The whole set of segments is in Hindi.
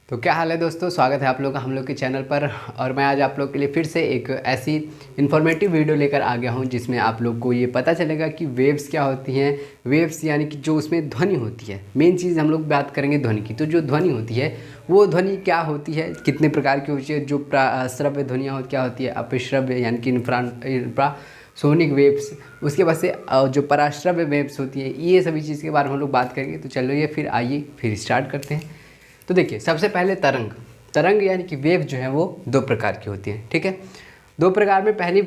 तो क्या हाल है दोस्तों, स्वागत है आप लोग का हम लोग के चैनल पर। और मैं आज आप लोग के लिए फिर से एक ऐसी इन्फॉर्मेटिव वीडियो लेकर आ गया हूं जिसमें आप लोग को ये पता चलेगा कि वेव्स क्या होती हैं। वेव्स यानी कि जो उसमें ध्वनि होती है, मेन चीज़ हम लोग बात करेंगे ध्वनि की। तो जो ध्वनि होती है वो ध्वनि क्या होती है, कितने प्रकार की होती है, जो श्रव्य ध्वनियाँ क्या होती है, अपश्रव्य यानी कि इंफ्रासोनिक वेव्स, उसके बाद से जो पराश्रव्य वेव्स होती है, ये सभी चीज़ के बारे में हम लोग बात करेंगे। तो चलो ये फिर आइए फिर स्टार्ट करते हैं। तो देखिए, सबसे पहले तरंग यानी कि वेव जो है वो दो प्रकार की होती है। ठीक है, दो प्रकार में पहली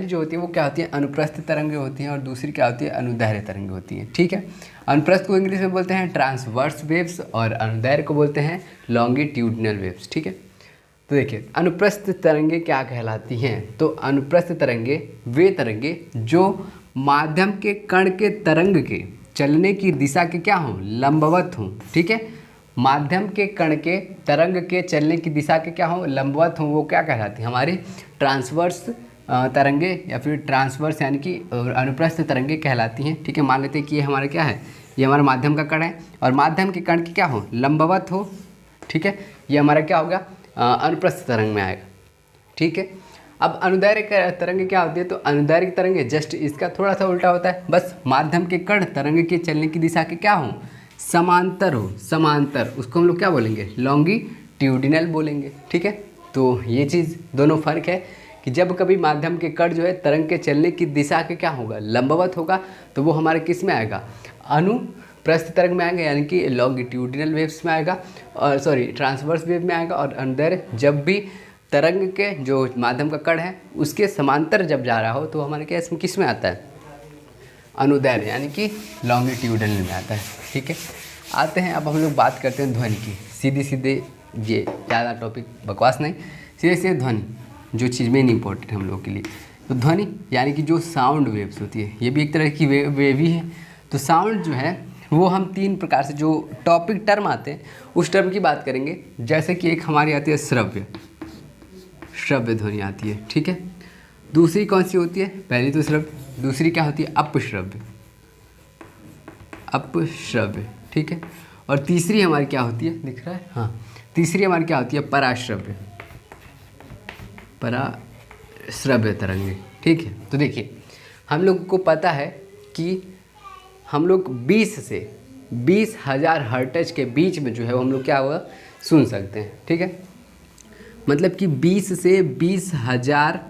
जो होती है वो क्या होती है, अनुप्रस्थ तरंगें होती हैं, और दूसरी क्या होती है, अनुदैर्घ्य तरंगें होती हैं। ठीक है, अनुप्रस्थ को इंग्लिश में बोलते हैं ट्रांसवर्स वेव्स और अनुदैर्घ्य को बोलते हैं लॉन्गिट्यूडिनल वेव्स। ठीक है, तो देखिए अनुप्रस्थ तरंगें क्या कहलाती हैं। तो अनुप्रस्थ तरंगें वे तरंगें जो माध्यम के कण के तरंग के चलने की दिशा के क्या हों, लंबवत हों। ठीक है, माध्यम के कण के तरंग के चलने की दिशा के क्या हों, लंबवत हों, वो क्या कहलाती है, हमारी ट्रांसवर्स तरंगे या फिर ट्रांसवर्स यानी कि अनुप्रस्थ तरंगे कहलाती हैं। ठीक है, मान लेते हैं कि ये हमारा क्या है, ये हमारा माध्यम का कण है और माध्यम के कण की क्या हो, लंबवत हो। ठीक है, ये हमारा क्या होगा, अनुप्रस्थ तरंग में आएगा। ठीक है, अब अनुदैर्घ्य तरंग क्या होती है, तो अनुदैर्घ्य तरंग जस्ट इसका थोड़ा सा उल्टा होता है। बस माध्यम के कण तरंग के चलने की दिशा के क्या हों, समांतर हो, समांतर, उसको हम लोग क्या बोलेंगे, लॉन्गिट्यूडिनल बोलेंगे। ठीक है, तो ये चीज़ दोनों फर्क है कि जब कभी माध्यम के कण जो है तरंग के चलने की दिशा के क्या होगा, लंबवत होगा, तो वो हमारे किस में आएगा, अनुप्रस्थ तरंग में आएगा, यानी कि लॉन्गिट्यूडिनल वेव्स में आएगा, और सॉरी ट्रांसवर्स वेव में आएगा। और अंदर जब भी तरंग के जो माध्यम का कण है उसके समांतर जब जा रहा हो तो हमारे क्या इसमें किस में आता है, अनुदैर्घ्य यानी कि लॉन्गिट्यूडिनल में आता है। ठीक है, आते हैं अब हम लोग बात करते हैं ध्वनि की। सीधे ये ज़्यादा टॉपिक बकवास नहीं, सीधे ध्वनि जो चीज़ मेन इंपॉर्टेंट है हम लोग के लिए। तो ध्वनि यानी कि जो साउंड वेव्स होती है, ये भी एक तरह की वेव ही है। तो साउंड जो है वो हम तीन प्रकार से जो टॉपिक टर्म आते हैं उस टर्म की बात करेंगे। जैसे कि एक हमारी आती है श्रव्य ध्वनि आती है। ठीक है, दूसरी कौन सी होती है, पहली तो श्रव्य, दूसरी क्या होती है, अपश्रव्य। ठीक है, और तीसरी हमारी क्या होती है, दिख रहा है, हाँ, तीसरी हमारी क्या होती है, पराश्रव्य तरंगे। ठीक है, तो देखिए हम लोग को पता है कि हम लोग 20 से 20,000 हर्ट्ज के बीच में जो है वो हम लोग क्या हुआ सुन सकते हैं। ठीक है, मतलब कि 20 से 20,000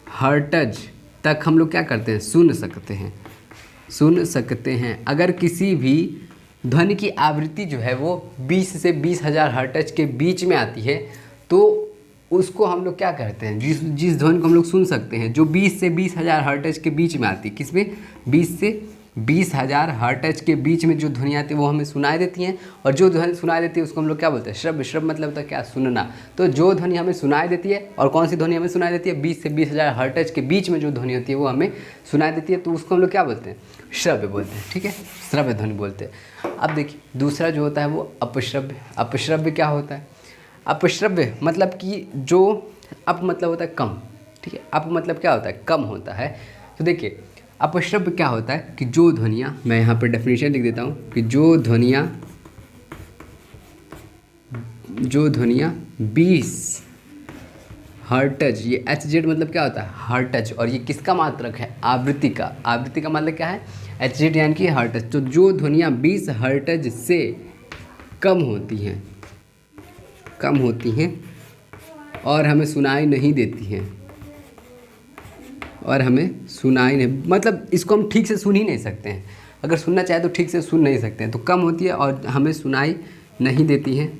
हर्ट्ज तक हम लोग क्या करते हैं, सुन सकते हैं। अगर किसी भी ध्वनि की आवृत्ति जो है वो 20 से 20,000 हर्ट्ज के बीच में आती है तो उसको हम लोग क्या कहते हैं, जिस ध्वनि को हम लोग सुन सकते हैं जो 20 से 20,000 हर्ट्ज के बीच में आती है, किसमें, 20 से 20,000 हर्ट्ज के बीच में जो ध्वनि आती है वो हमें सुनाई देती हैं। और जो ध्वनि सुनाई देती है उसको हम लोग क्या बोलते हैं, श्रव्य मतलब होता है क्या, सुनना। तो जो ध्वनि हमें सुनाई देती है, और कौन सी ध्वनि हमें सुनाई देती है, 20 से 20,000 हर्ट्ज के बीच में जो ध्वनि होती है वो हमें सुनाई देती है, तो उसको हम लोग क्या बोलते हैं, श्रव्य बोलते हैं। ठीक है, श्रव्य ध्वनि बोलते हैं। अब देखिए दूसरा जो होता है वो अपश्रव्य क्या होता है, अपश्रव्य मतलब कि जो अप मतलब होता है कम। ठीक है, अप मतलब क्या होता है, कम होता है। तो देखिए अपश्रव्य क्या होता है कि जो ध्वनियाँ, मैं यहाँ पर डेफिनेशन लिख देता हूँ कि जो ध्वनियाँ 20 हर्ट्ज, ये HZ मतलब क्या होता है, हर्ट्ज, और ये किसका मात्रक है, आवृत्ति का मतलब क्या है, HZ यानी कि हर्ट्ज। तो जो ध्वनियाँ 20 हर्ट्ज से कम होती हैं और हमें सुनाई नहीं देती हैं, मतलब इसको हम ठीक से सुन ही नहीं सकते हैं। अगर सुनना चाहे तो ठीक से सुन नहीं सकते हैं, तो कम होती है और हमें सुनाई नहीं देती हैं।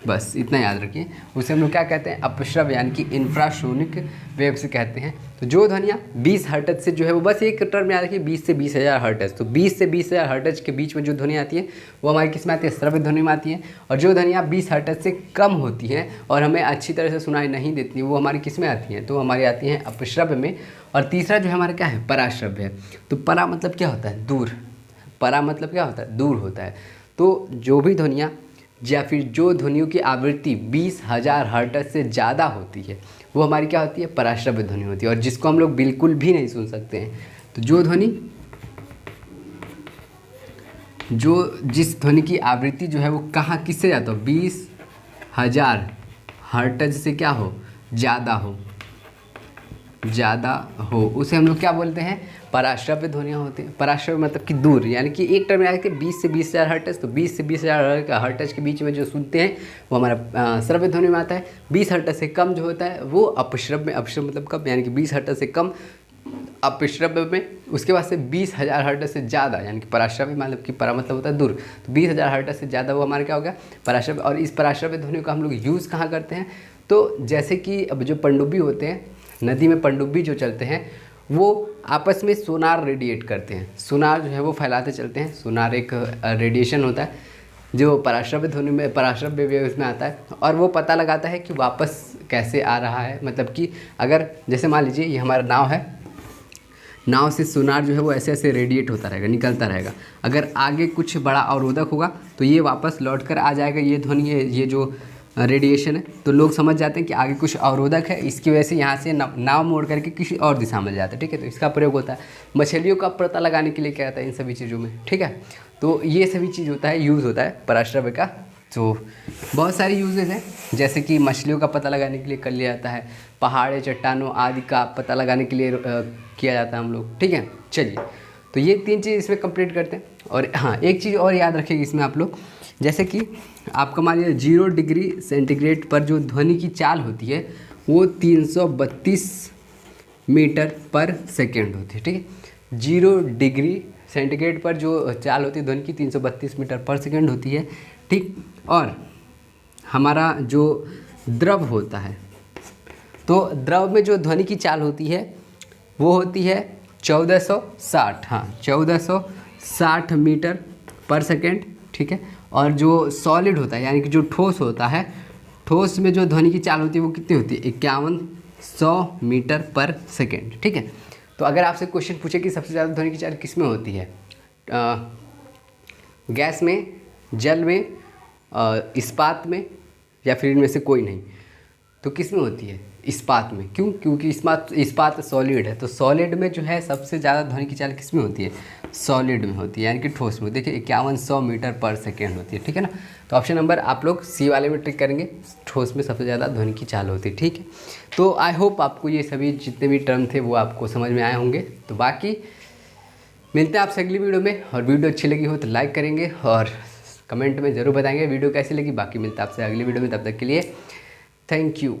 बस इतना याद रखिए, उसे हम लोग क्या कहते हैं, अपश्रव्य यानी कि इंफ्रासोनिक वेव्स कहते हैं। तो जो ध्वनियाँ 20 हर्ट्ज से जो है वो, बस एक टर्म याद रखिए, 20 से 20,000 हर्ट्ज। तो 20 से 20,000 हर्ट्ज के बीच में जो ध्वनि आती है वो हमारी किस में आती है, श्रव्य ध्वनि में आती है। और जो ध्वनियाँ 20 हर्ट्ज से कम होती हैं और हमें अच्छी तरह से सुनाई नहीं देती वो हमारी किस में आती हैं, तो हमारी आती हैं अपश्रव्य में। और तीसरा जो है हमारा क्या है, पराश्रव्य है। तो परा मतलब क्या होता है, दूर, परा मतलब क्या होता है, दूर होता है। तो जो भी ध्वनियाँ या फिर जो ध्वनियों की आवृत्ति 20,000 हर्ट्ज से ज़्यादा होती है वो हमारी क्या होती है, पराश्रव्य ध्वनि होती है, और जिसको हम लोग बिल्कुल भी नहीं सुन सकते हैं। तो जो ध्वनि जो जिस ध्वनि की आवृत्ति जो है वो कहाँ किससे जाता हो, 20,000 हर्ट्ज से क्या हो, ज़्यादा हो, उसे हम लोग क्या बोलते हैं, पराश्रव्य ध्वनियाँ होती हैं। पराश्रव्य मतलब कि दूर, यानी कि एक टर्म में आके 20 से 20,000 हर्ट्ज, तो 20 से 20,000 हर्ट्ज के बीच में जो सुनते हैं वो हमारा श्रव्य ध्वनि में आता है। 20 हर्ट्ज से कम जो होता है वो अपश्रव्य, अपश्रव्य मतलब कम, यानी कि 20 हर्ट्ज से कम अपश्रव्य में। उसके बाद से 20,000 हर्ट्ज से ज़्यादा, यानी कि पराश्रव्य मतलब कि परा मतलब होता है दूर, तो 20,000 हर्ट्ज से ज़्यादा वो हमारा क्या हो गया, पराश्रव्य। और इस पराश्रव्य ध्वनि को हम लोग यूज़ कहाँ करते हैं, तो जैसे कि अब जो पनडुब्बी होते हैं, नदी में पनडुब्बी जो चलते हैं वो आपस में सोनार रेडिएट करते हैं, सोनार जो है वो फैलाते चलते हैं। सोनार एक रेडिएशन होता है जो पराश्रव्य ध्वनि में, पराश्रव्य वेव्स में आता है, और वो पता लगाता है कि वापस कैसे आ रहा है। मतलब कि अगर जैसे मान लीजिए ये हमारा नाव है, नाव से सोनार जो है वो ऐसे ऐसे रेडिएट होता रहेगा, निकलता रहेगा। अगर आगे कुछ बड़ा अवरोधक होगा तो ये वापस लौट कर आ जाएगा, ये ध्वनि ये जो रेडिएशन है, तो लोग समझ जाते हैं कि आगे कुछ अवरोधक है, इसकी वजह से यहाँ से नाव मोड़ करके किसी और दिशा में जाता है। ठीक है, तो इसका प्रयोग होता है मछलियों का पता लगाने के लिए, क्या आता है इन सभी चीज़ों में। ठीक है, तो ये सभी चीज़ होता है, यूज़ होता है पराश्रव्य का। तो बहुत सारी यूजेज हैं, जैसे कि मछलियों का पता लगाने के लिए कर लिया जाता है, पहाड़े चट्टानों आदि का पता लगाने के लिए किया जाता है हम लोग। ठीक है, चलिए, तो ये 3 चीज़ इसमें कंप्लीट करते हैं। और हाँ, एक चीज़ और याद रखिएगा इसमें आप लोग, जैसे कि आपका मान लीजिए 0 डिग्री सेंटीग्रेड पर जो ध्वनि की चाल होती है वो 332 मीटर पर सेकेंड होती है। ठीक है, 0 डिग्री सेंटीग्रेड पर जो चाल होती है ध्वनि की 332 मीटर पर सेकेंड होती है। ठीक, और हमारा जो द्रव होता है, तो द्रव में जो ध्वनि की चाल होती है वो होती है 1460, हाँ 1460 मीटर पर सेकेंड। ठीक है, और जो सॉलिड होता है यानी कि जो ठोस होता है, ठोस में जो ध्वनि की चाल होती है वो कितनी होती है, 5100 मीटर पर सेकेंड। ठीक है, तो अगर आपसे क्वेश्चन पूछे कि सबसे ज़्यादा ध्वनि की चाल किस में होती है, गैस में, जल में, इस्पात में, या फिर इनमें से कोई नहीं, तो किस में होती है, इस्पात में। क्यों, क्योंकि इस्पात सॉलिड है, तो सॉलिड में जो है सबसे ज़्यादा ध्वनि की चाल किस में होती है, सॉलिड में होती है, यानी कि ठोस में। देखिए 5100 मीटर पर सेकेंड होती है। ठीक है ना, तो ऑप्शन नंबर आप लोग सी वाले में टिक करेंगे, ठोस में सबसे ज़्यादा ध्वनि की चाल होती है। ठीक है, तो आई होप आपको ये सभी जितने भी टर्म थे वो आपको समझ में आए होंगे। तो बाकी मिलते हैं आपसे अगली वीडियो में, और वीडियो अच्छी लगी हो तो लाइक करेंगे और कमेंट में ज़रूर बताएंगे वीडियो कैसी लगी। बाकी मिलता है आपसे अगली वीडियो में, तब तक के लिए थैंक यू।